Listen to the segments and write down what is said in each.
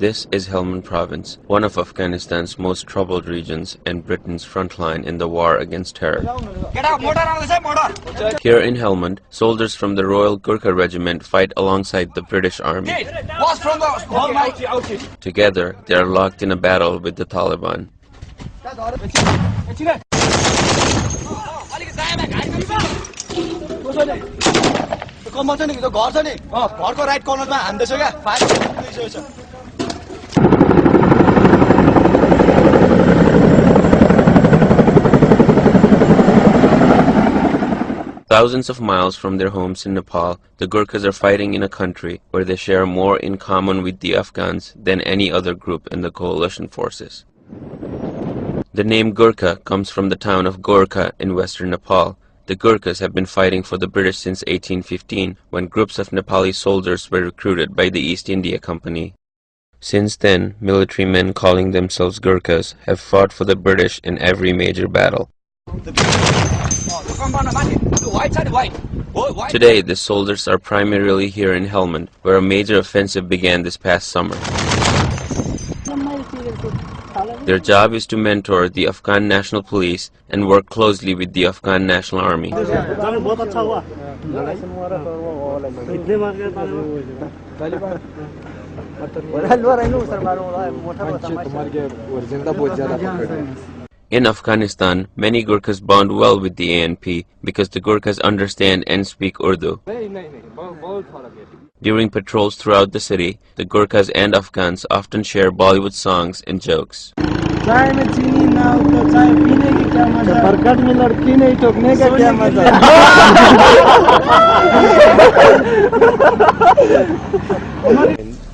This is Helmand Province, one of Afghanistan's most troubled regions and Britain's front line in the war against terror. Here in Helmand, soldiers from the Royal Gorkha Regiment fight alongside the British Army. Together, they are locked in a battle with the Taliban. Thousands of miles from their homes in Nepal, the Gorkhas are fighting in a country where they share more in common with the Afghans than any other group in the coalition forces. The name Gorkha comes from the town of Gorkha in western Nepal. The Gorkhas have been fighting for the British since 1815, when groups of Nepali soldiers were recruited by the East India Company. Since then, military men calling themselves Gorkhas have fought for the British in every major battle. Today, the soldiers are primarily here in Helmand, where a major offensive began this past summer. Their job is to mentor the Afghan National Police and work closely with the Afghan National Army. In Afghanistan, many Gorkhas bond well with the ANP because the Gorkhas understand and speak Urdu. During patrols throughout the city, the Gorkhas and Afghans often share Bollywood songs and jokes.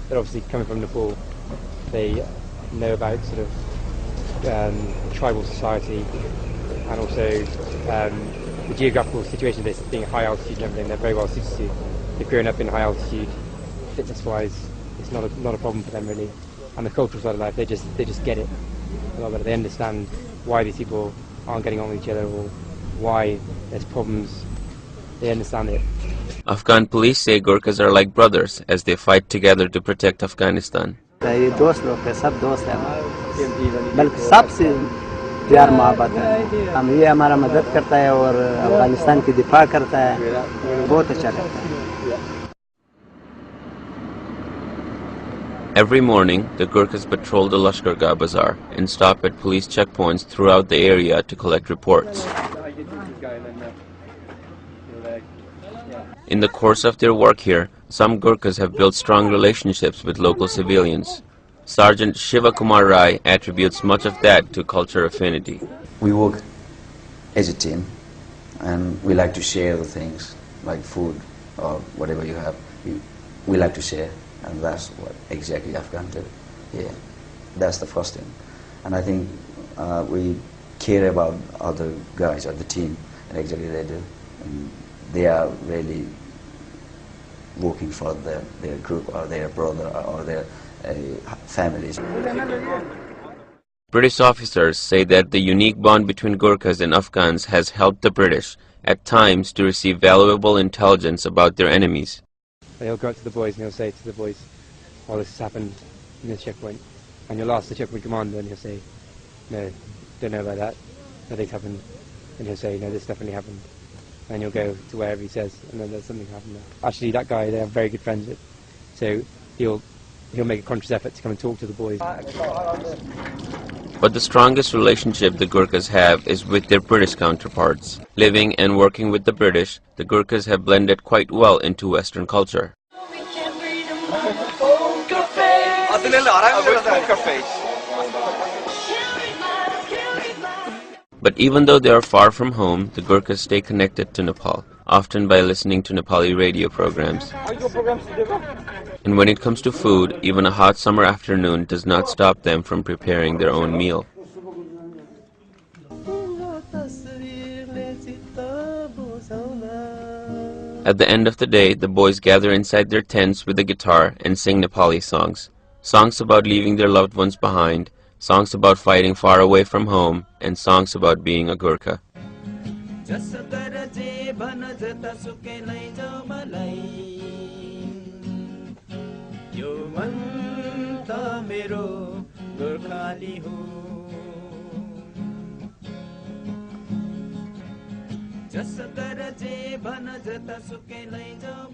They're obviously coming from Nepal. They know about sort of tribal society and also the geographical situation of this being high altitude and everything. They're very well suited to. They've grown up in high altitude. Fitness-wise, it's not a problem for them really. And the cultural side of life, they just get it a lot better. They understand why these people aren't getting on with each other or why there's problems. They understand it. Afghan police say Gorkhas are like brothers as they fight together to protect Afghanistan. ये दोस्त लोग हैं, सब दोस्त हैं, बल्कि सबसे प्यार मोहब्बत है। हम ये हमारा मदद करता है और अफगानिस्तान की दिफा करता है, बहुत अच्छा लगता है। Every morning, the Gorkhas patrol the Lashkargah Bazaar and stop at police checkpoints throughout the area to collect reports. In the course of their work here, some Gorkhas have built strong relationships with local civilians. Sergeant Shiva Kumar Rai attributes much of that to culture affinity. We work as a team and we like to share the things like food or whatever you have. We like to share, and that's what exactly Afghans do. Yeah, that's the first thing. And I think we care about other guys or the team, and exactly they do. And they are really working for their group or their brother or their families. British officers say that the unique bond between Gorkhas and Afghans has helped the British, at times, to receive valuable intelligence about their enemies. He'll go up to the boys and he'll say to the boys, "Oh, this has happened in this checkpoint," and you'll ask the checkpoint commander and he'll say, "No, don't know about that. Nothing's happened." And he'll say, "No, this definitely happened." And you'll go to wherever he says, and then there's something happened there. Actually, that guy they have very good friends with, so he'll make a conscious effort to come and talk to the boys. But the strongest relationship the Gorkhas have is with their British counterparts. Living and working with the British, the Gorkhas have blended quite well into Western culture. But even though they are far from home, the Gorkhas stay connected to Nepal, often by listening to Nepali radio programs. And when it comes to food, even a hot summer afternoon does not stop them from preparing their own meal. At the end of the day, the boys gather inside their tents with a guitar and sing Nepali songs. Songs about leaving their loved ones behind, songs about fighting far away from home, and songs about being a Gorkha. त मेरो गोर्खाली हो जस कर जे भन जता सुकै लैजाऊ